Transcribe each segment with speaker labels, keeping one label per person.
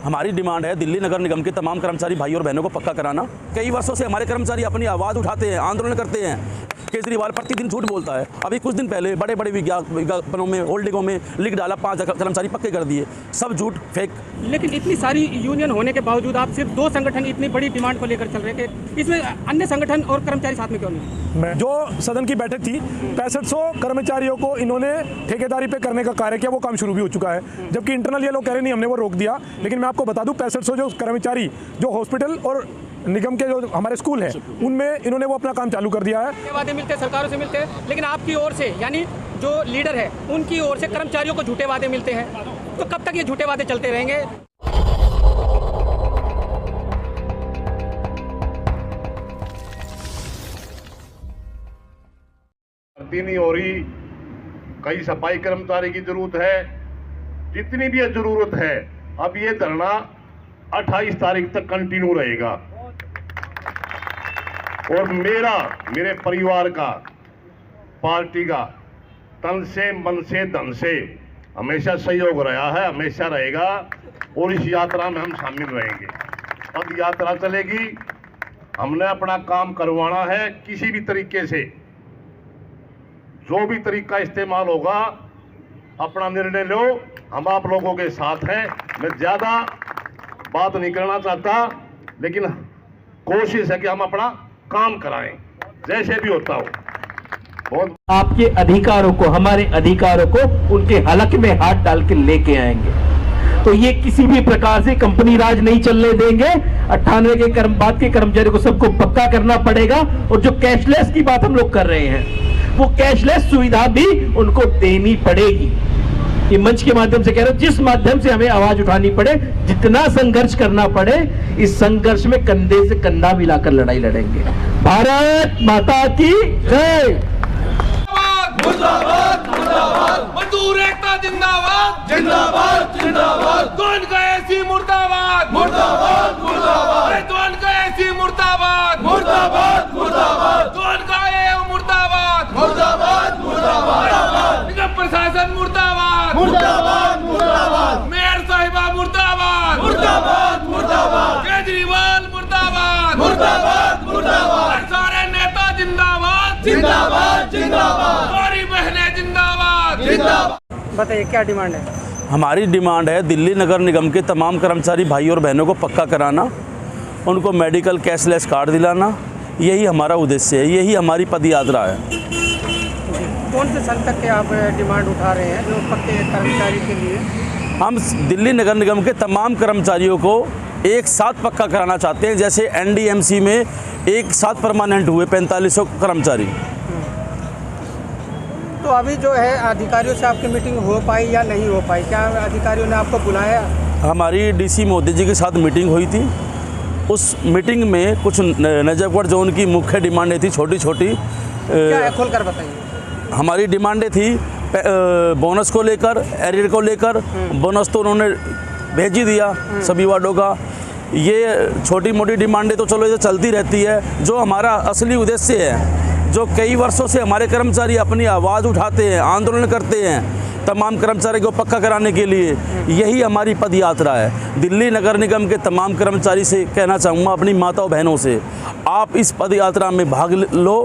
Speaker 1: हमारी डिमांड है दिल्ली नगर निगम के तमाम कर्मचारी भाई और बहनों को पक्का कराना। कई वर्षों से हमारे कर्मचारी अपनी आवाज़ उठाते हैं, आंदोलन करते हैं। केजरीवाल प्रतिदिन झूठ बोलता है। अभी कुछ दिन पहले बड़े बड़े विज्ञापनों में, होल्डिंगों में लिख डाला 5 कर्मचारी पक्के कर दिए। सब झूठ, फेक।
Speaker 2: लेकिन इतनी सारी यूनियन होने के बावजूद आप सिर्फ 2 संगठन इतनी बड़ी डिमांड को लेकर चल रहे हैं कि इसमें अन्य संगठन और कर्मचारी साथ में क्यों नहीं?
Speaker 3: जो सदन की बैठक थी, 6500 कर्मचारियों को इन्होंने ठेकेदारी पे करने का कार्य किया, वो काम शुरू भी हो चुका है। जबकि इंटरनल ये लोग कह रहे नहीं, हमने वो रोक दिया। लेकिन मैं आपको बता दूं, 6500 जो कर्मचारी जो हॉस्पिटल और निगम के जो हमारे स्कूल हैं, उनमें इन्होंने वो अपना काम चालू कर दिया है।
Speaker 2: वादे मिलते हैं, सरकारों से मिलते हैं, लेकिन आपकी ओर से यानी जो लीडर है उनकी ओर से कर्मचारियों को झूठे वादे मिलते हैं। तो कब तक ये झूठे वादे चलते रहेंगे?
Speaker 4: भर्ती नहीं हो रही, कई सफाई कर्मचारी की जरूरत है, जितनी भी जरूरत है। अब ये धरना 28 तारीख तक कंटिन्यू रहेगा और मेरे परिवार का, पार्टी का तन से, मन से, धन से हमेशा सहयोग रहा है, हमेशा रहेगा। और इस यात्रा में हम शामिल रहेंगे। पद यात्रा चलेगी, हमने अपना काम करवाना है। किसी भी तरीके से जो भी तरीका इस्तेमाल होगा, अपना निर्णय लो, हम आप लोगों के साथ हैं। मैं ज्यादा बात नहीं करना चाहता, लेकिन कोशिश है कि हम अपना काम कराएं, जैसे भी होता हो। बहुत
Speaker 5: आपके अधिकारों को, हमारे अधिकारों को उनके हलक में हाथ डाल के लेके आएंगे। तो ये किसी भी प्रकार से कंपनी राज नहीं चलने देंगे। 98 के बाद के कर्मचारियों को सबको पक्का करना पड़ेगा। और जो कैशलेस की बात हम लोग कर रहे हैं, वो कैशलेस सुविधा भी उनको देनी पड़ेगी। ये मंच के माध्यम से कह रहे हो, जिस माध्यम से हमें आवाज उठानी पड़े, जितना संघर्ष करना पड़े, इस संघर्ष में कंधे से कंधा मिलाकर लड़ाई लड़ेंगे। भारत माता की जय।
Speaker 6: मुर्दाबाद मुर्दाबाद, मजदूर एकता जिंदाबाद जिंदाबाद जिंदाबाद। कौन गए सी मुर्दाबाद मुर्दाबाद मुर्दाबाद, कौन गए सी मुर्दाबाद मुर्दाबाद मुर्दाबाद, कौन गए मुर्दाबाद मुर्दाबाद मुर्दाबाद। निगम प्रशासन मुर्दाबाद मुर्दाबाद मुर्दाबाद, मेयर साहिबा मुर्दाबाद मुर्दाबाद मुर्दाबाद, केजरीवाल मुर्दाबाद मुर्दाबाद मुर्दाबाद, सारे नेता जिंदाबाद जिंदाबाद जिंदाबाद, सारी बहनें जिंदाबाद जिंदाबाद।
Speaker 2: बताइए क्या डिमांड है?
Speaker 1: हमारी डिमांड है दिल्ली नगर निगम के तमाम कर्मचारी भाई और बहनों को पक्का कराना, उनको मेडिकल कैशलेस कार्ड दिलाना। यही हमारा उद्देश्य है, यही हमारी पद यात्रा है।
Speaker 2: कौन से सन तक के आप डिमांड उठा रहे हैं जो पक्के कर्मचारी के लिए?
Speaker 1: हम दिल्ली नगर निगम के तमाम कर्मचारियों को एक साथ पक्का कराना चाहते हैं। जैसे एनडीएमसी में एक साथ परमानेंट हुए 4500 कर्मचारी।
Speaker 2: तो अभी जो है अधिकारियों से आपकी मीटिंग हो पाई या नहीं हो पाई? क्या अधिकारियों ने आपको बुलाया?
Speaker 1: हमारी डीसी मोदी जी के साथ मीटिंग हुई थी। उस मीटिंग में कुछ नजफगढ़ जोन की मुख्य डिमांडें थी, छोटी छोटी।
Speaker 2: क्या है, खोल कर बताइए।
Speaker 1: हमारी डिमांडें थी बोनस को लेकर, एरियर को लेकर। बोनस तो उन्होंने भेज ही दिया सभी वार्डों का। ये छोटी मोटी डिमांडें तो चलो ये चलती रहती है। जो हमारा असली उद्देश्य है, जो कई वर्षों से हमारे कर्मचारी अपनी आवाज़ उठाते हैं, आंदोलन करते हैं तमाम कर्मचारी को पक्का कराने के लिए, यही हमारी पद यात्रा है। दिल्ली नगर निगम के तमाम कर्मचारी से कहना चाहूँगा, अपनी माताओं बहनों से, आप इस पद यात्रा में भाग लो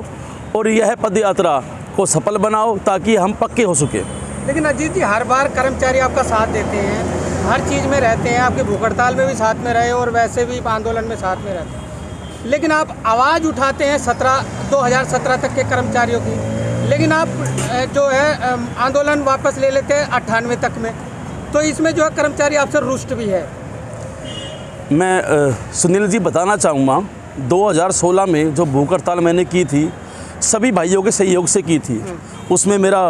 Speaker 1: और यह पद यात्रा को सफल बनाओ ताकि हम पक्के हो सके।
Speaker 2: लेकिन अजीत जी, हर बार कर्मचारी आपका साथ देते हैं, हर चीज़ में रहते हैं, आपके भूख हड़ताल में भी साथ में रहे और वैसे भी आंदोलन में साथ में रहते हैं। लेकिन आप आवाज़ उठाते हैं 2017 तक के कर्मचारियों की, लेकिन आप जो है आंदोलन वापस ले लेते हैं 98 तक में। तो इसमें जो है कर्मचारी आपसे रुष्ट भी है।
Speaker 1: मैं सुनील जी बताना चाहूँगा, 2016 में जो भूख हड़ताल मैंने की थी, सभी भाइयों के सहयोग से की थी। उसमें मेरा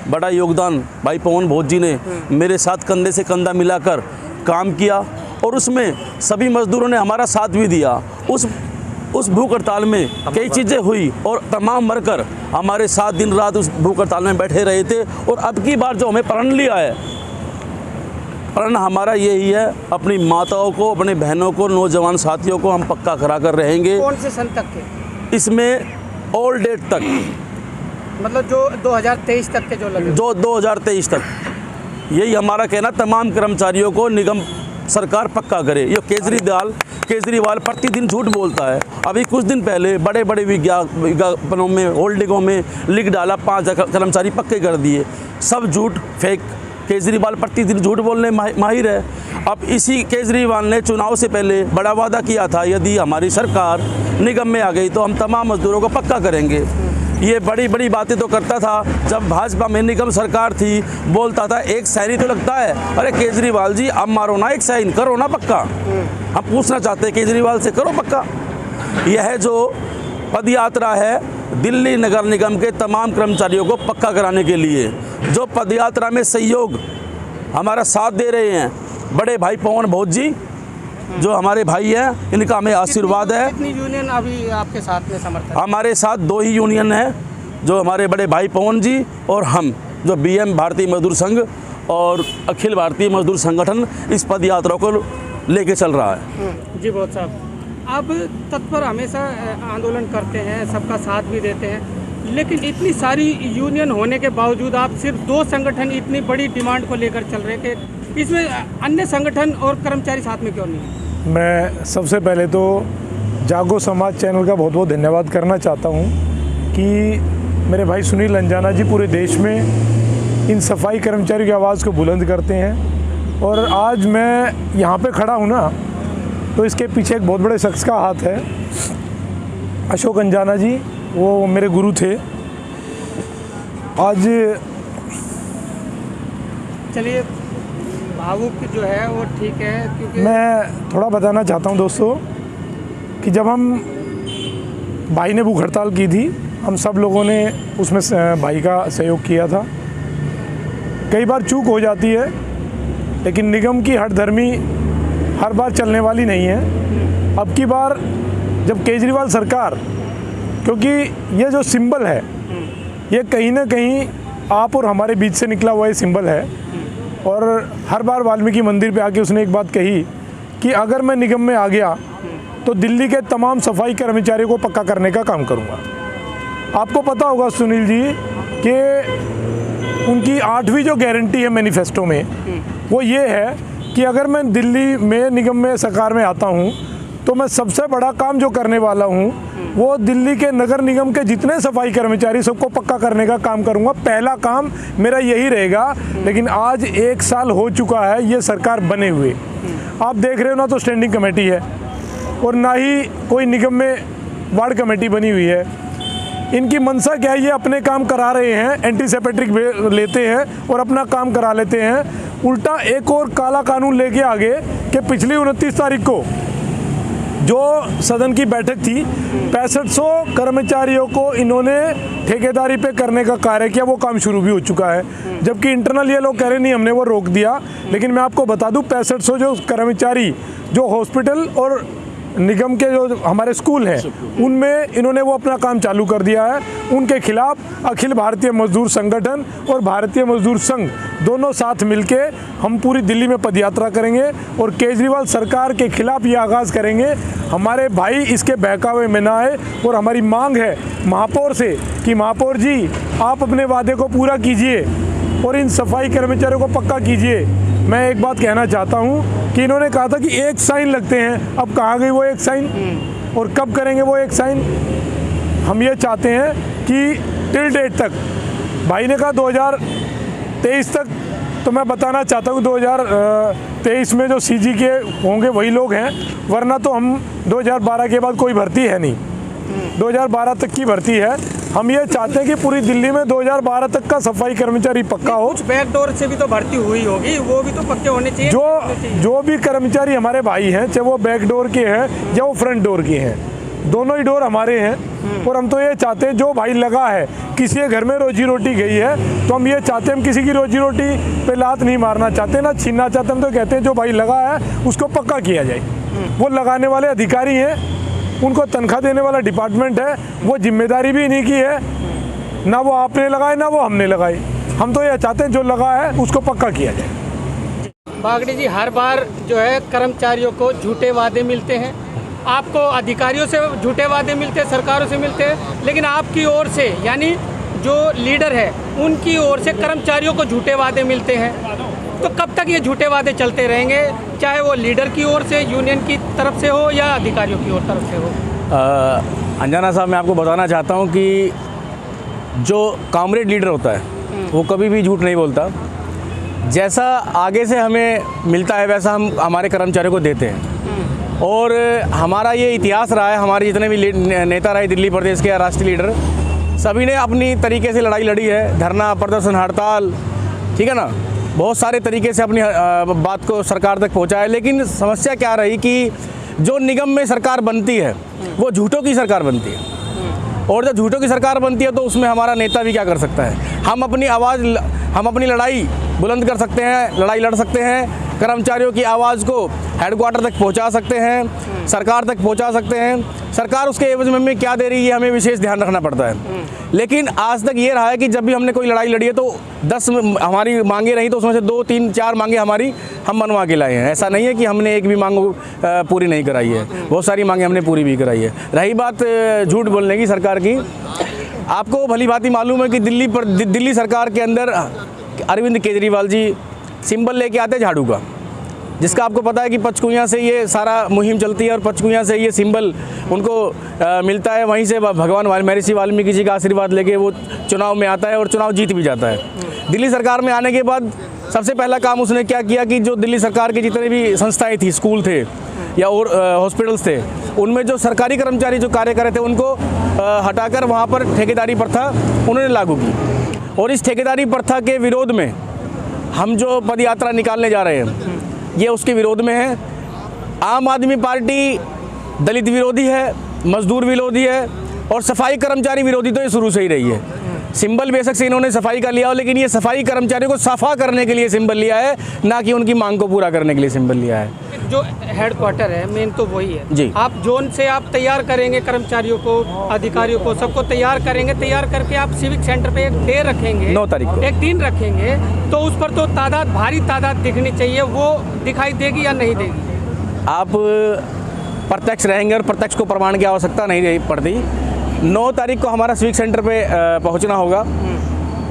Speaker 1: बड़ा योगदान भाई पवन भोज जी ने मेरे साथ कंधे से कंधा मिलाकर काम किया और उसमें सभी मजदूरों ने हमारा साथ भी दिया। उस भूख हड़ताल में कई चीज़ें हुई और तमाम वर्कर हमारे साथ दिन रात उस भूख हड़ताल में बैठे रहे थे। और अब की बार जो हमें प्रण लिया है, प्रण हमारा यही है, अपनी माताओं को, अपनी बहनों को, नौजवान साथियों को हम पक्का करा कर रहेंगे।
Speaker 2: कौन से सन तक के?
Speaker 1: इसमें ऑल डेट तक,
Speaker 2: मतलब जो 2023 तक के जो लगे,
Speaker 1: जो 2023 तक, यही हमारा कहना। तमाम कर्मचारियों को निगम सरकार पक्का करे। ये केजरीवाल प्रतिदिन झूठ बोलता है। अभी कुछ दिन पहले बड़े बड़े विज्ञापनों में, होल्डिंगों में लिख डाला 5 कर्मचारी पक्के कर दिए। सब झूठ, फेक। केजरीवाल प्रतिदिन झूठ बोलने माहिर है। अब इसी केजरीवाल ने चुनाव से पहले बड़ा वादा किया था, यदि हमारी सरकार निगम में आ गई तो हम तमाम मजदूरों को पक्का करेंगे। ये बड़ी बड़ी बातें तो करता था। जब भाजपा में निगम सरकार थी, बोलता था एक साइन ही तो लगता है। अरे केजरीवाल जी, अब मारो ना एक साइन, करो ना पक्का। हम पूछना चाहते हैं केजरीवाल से, करो पक्का। यह जो पद यात्रा है दिल्ली नगर निगम के तमाम कर्मचारियों को पक्का कराने के लिए, जो पद यात्रा में सहयोग हमारा साथ दे रहे हैं बड़े भाई पवन भोज जी, जो हमारे भाई हैं, इनका हमें आशीर्वाद है।
Speaker 2: कितनी यूनियन अभी आपके साथ में समर्थन?
Speaker 1: हमारे साथ 2 ही यूनियन है, जो हमारे बड़े भाई पवन जी और हम, जो BM भारतीय मजदूर संघ और अखिल भारतीय मजदूर संगठन इस पद यात्रा को लेके चल रहा है।
Speaker 2: जी बहुत साहब, आप तत्पर हमेशा आंदोलन करते हैं, सबका साथ भी देते हैं, लेकिन इतनी सारी यूनियन होने के बावजूद आप सिर्फ 2 संगठन इतनी बड़ी डिमांड को लेकर चल रहे हैं कि इसमें अन्य संगठन और कर्मचारी साथ में क्यों नहीं है?
Speaker 3: मैं सबसे पहले तो जागो समाज चैनल का बहुत बहुत धन्यवाद करना चाहता हूं कि मेरे भाई सुनील अंजाना जी पूरे देश में इन सफाई कर्मचारियों की आवाज़ को बुलंद करते हैं। और आज मैं यहाँ पे खड़ा हूँ ना, तो इसके पीछे एक बहुत बड़े शख्स का हाथ है। अशोक अंजाना जी, वो मेरे गुरु थे। आज
Speaker 2: चलिए, भावुक जो है वो ठीक है, क्योंकि
Speaker 3: मैं थोड़ा बताना चाहता हूं दोस्तों कि जब हम भाई ने भूख हड़ताल की थी, हम सब लोगों ने उसमें भाई का सहयोग किया था। कई बार चूक हो जाती है, लेकिन निगम की हठधर्मी हर बार चलने वाली नहीं है। अब की बार जब केजरीवाल सरकार, क्योंकि ये जो सिंबल है ये कहीं ना कहीं आप और हमारे बीच से निकला हुआ ये सिंबल है। और हर बार वाल्मीकि मंदिर पे आके उसने एक बात कही कि अगर मैं निगम में आ गया तो दिल्ली के तमाम सफाई कर्मचारियों को पक्का करने का काम करूँगा। आपको पता होगा सुनील जी कि उनकी 8वीं जो गारंटी है मैनिफेस्टो में, वो ये है कि अगर मैं दिल्ली में निगम में सरकार में आता हूँ तो मैं सबसे बड़ा काम जो करने वाला हूँ वो दिल्ली के नगर निगम के जितने सफाई कर्मचारी सबको पक्का करने का काम करूँगा। पहला काम मेरा यही रहेगा। लेकिन आज 1 साल हो चुका है ये सरकार बने हुए। आप देख रहे हो ना, तो स्टैंडिंग कमेटी है और ना ही कोई निगम में वार्ड कमेटी बनी हुई है। इनकी मंशा क्या है? ये अपने काम करा रहे हैं, एंटीसेप्टिक लेते हैं और अपना काम करा लेते हैं। उल्टा एक और काला कानून लेके आगे कि पिछली 29 तारीख को जो सदन की बैठक थी, 6500 कर्मचारियों को इन्होंने ठेकेदारी पे करने का कार्य किया, वो काम शुरू भी हो चुका है। जबकि इंटरनल ये लोग कह रहे नहीं, हमने वो रोक दिया। लेकिन मैं आपको बता दूं, 6500 जो कर्मचारी जो हॉस्पिटल और निगम के जो हमारे स्कूल हैं उनमें इन्होंने वो अपना काम चालू कर दिया है। उनके खिलाफ अखिल भारतीय मजदूर संगठन और भारतीय मजदूर संघ दोनों साथ मिलके हम पूरी दिल्ली में पदयात्रा करेंगे और केजरीवाल सरकार के खिलाफ ये आगाज़ करेंगे। हमारे भाई इसके बहकावे में ना आए और हमारी मांग है महापौर से कि महापौर जी, आप अपने वादे को पूरा कीजिए और इन सफाई कर्मचारियों को पक्का कीजिए। मैं एक बात कहना चाहता हूं कि इन्होंने कहा था कि 1 साइन लगते हैं, अब कहाँ गई वो 1 साइन और कब करेंगे वो 1 साइन? हम ये चाहते हैं कि टिल डेट तक, भाई ने कहा 2023 तक, तो मैं बताना चाहता हूँ 2023 में जो CG के होंगे वही लोग हैं, वरना तो हम 2012 के बाद कोई भर्ती है नहीं, 2012 तक की भर्ती है। हम ये चाहते हैं कि पूरी दिल्ली में 2012 तक का सफाई कर्मचारी पक्का हो।
Speaker 2: कुछ बैकडोर से भी तो भर्ती हुई होगी, वो भी तो पक्के होने चाहिए।
Speaker 3: जो भी कर्मचारी हमारे भाई हैं, चाहे वो बैकडोर के हैं या वो फ्रंट डोर के हैं, दोनों ही डोर हमारे हैं। और हम तो ये चाहते हैं जो भाई लगा है, किसी के घर में रोजी रोटी गई है, तो हम ये चाहते हैं, हम किसी की रोजी रोटी पे लात नहीं मारना चाहते, ना छीनना चाहते। हम तो कहते हैं जो भाई लगा है उसको पक्का किया जाए। वो लगाने वाले अधिकारी हैं, उनको तनख्वाह देने वाला डिपार्टमेंट है, वो जिम्मेदारी भी इन्हीं की है। ना वो आपने लगाए ना वो हमने लगाई। हम तो ये चाहते हैं जो लगा है उसको पक्का किया जाए।
Speaker 2: बागड़ी जी, हर बार जो है कर्मचारियों को झूठे वादे मिलते हैं, आपको अधिकारियों से झूठे वादे मिलते हैं, सरकारों से मिलते हैं, लेकिन आपकी ओर से यानी जो लीडर है उनकी ओर से कर्मचारियों को झूठे वादे मिलते हैं। तो कब तक ये झूठे वादे चलते रहेंगे, चाहे वो लीडर की ओर से, यूनियन की तरफ से हो या अधिकारियों की ओर तरफ से हो?
Speaker 1: अंजना साहब, मैं आपको बताना चाहता हूँ कि जो कॉमरेड लीडर होता है वो कभी भी झूठ नहीं बोलता। जैसा आगे से हमें मिलता है वैसा हम हमारे कर्मचारियों को देते हैं। और हमारा ये इतिहास रहा है, हमारे जितने भी नेता रहे दिल्ली प्रदेश के या राष्ट्रीय लीडर, सभी ने अपनी तरीके से लड़ाई लड़ी है। धरना, प्रदर्शन, हड़ताल, ठीक है ना, बहुत सारे तरीके से अपनी बात को सरकार तक पहुंचाया। लेकिन समस्या क्या रही कि जो निगम में सरकार बनती है वो झूठों की सरकार बनती है। और जब झूठों की सरकार बनती है तो उसमें हमारा नेता भी क्या कर सकता है? हम अपनी आवाज़, हम अपनी लड़ाई बुलंद कर सकते हैं, लड़ाई लड़ सकते हैं, कर्मचारियों की आवाज़ को हेडक्वार्टर तक पहुंचा सकते हैं, सरकार तक पहुंचा सकते हैं। सरकार उसके एवज में हमें क्या दे रही है, हमें विशेष ध्यान रखना पड़ता है। लेकिन आज तक ये रहा है कि जब भी हमने कोई लड़ाई लड़ी है तो 10 हमारी मांगे रही तो उसमें से 2, 3, 4 मांगे हमारी हम मनवा के लाए हैं। ऐसा नहीं है कि हमने एक भी मांग पूरी नहीं कराई है, बहुत सारी मांगे हमने पूरी भी कराई है। रही बात झूठ बोलने की सरकार की, आपको भली भांति मालूम है कि दिल्ली सरकार के अंदर अरविंद केजरीवाल जी सिंबल लेके आते झाड़ू का, जिसका आपको पता है कि पंचकुइयाँ से ये सारा मुहिम चलती है और पंचकुइयाँ से ये सिंबल उनको मिलता है। वहीं से भगवान महर्षि वाल्मीकि जी का आशीर्वाद लेके वो चुनाव में आता है और चुनाव जीत भी जाता है। दिल्ली सरकार में आने के बाद सबसे पहला काम उसने क्या किया कि जो दिल्ली सरकार के जितने भी संस्थाएँ थी, स्कूल थे या और हॉस्पिटल्स थे, उनमें जो सरकारी कर्मचारी जो कार्य कर रहे थे उनको हटाकर वहाँ पर ठेकेदारी प्रथा उन्होंने लागू की। और इस ठेकेदारी प्रथा के विरोध में हम जो पद यात्रा निकालने जा रहे हैं ये उसके विरोध में है। आम आदमी पार्टी दलित विरोधी है, मजदूर विरोधी है और सफाई कर्मचारी विरोधी तो ये शुरू से ही रही है। सिंबल बेशक से इन्होंने सफाई का लिया हो, लेकिन ये सफाई कर्मचारियों को सफा करने के लिए सिंबल लिया है, ना कि उनकी मांग को पूरा करने के लिए सिंबल लिया है।
Speaker 2: जो हेडक्वार्टर है मेन तो वही है
Speaker 1: जी।
Speaker 2: आप जोन से आप तैयार करेंगे कर्मचारियों को, अधिकारियों को, सबको तैयार करेंगे। तैयार करके आप सिविक सेंटर पे एक डे रखेंगे,
Speaker 1: 9 तारीख को
Speaker 2: एक दिन रखेंगे, तो उस पर तो तादाद, भारी तादाद दिखनी चाहिए। वो दिखाई देगी या नहीं देगी?
Speaker 1: आप प्रत्यक्ष रहेंगे और प्रत्यक्ष को प्रमाण की आवश्यकता नहीं पड़ती। 9 तारीख को हमारा सिविक सेंटर पे पहुंचना होगा।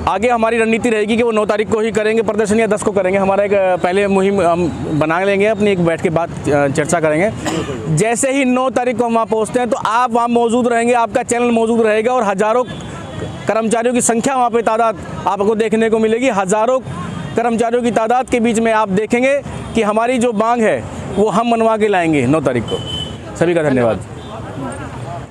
Speaker 1: आगे हमारी रणनीति रहेगी कि वो 9 तारीख को ही करेंगे प्रदर्शन या 10 को करेंगे। हमारा एक पहले मुहिम हम बना लेंगे, अपनी एक बैठ के बाद चर्चा करेंगे। जैसे ही 9 तारीख को हम वहाँ पहुँचते हैं तो आप वहाँ मौजूद रहेंगे, आपका चैनल मौजूद रहेगा और हज़ारों कर्मचारियों की संख्या वहाँ पे तादाद आपको देखने को मिलेगी। हज़ारों कर्मचारियों की तादाद के बीच में आप देखेंगे कि हमारी जो मांग है वो हम मनवा के लाएंगे 9 तारीख को। सभी का धन्यवाद।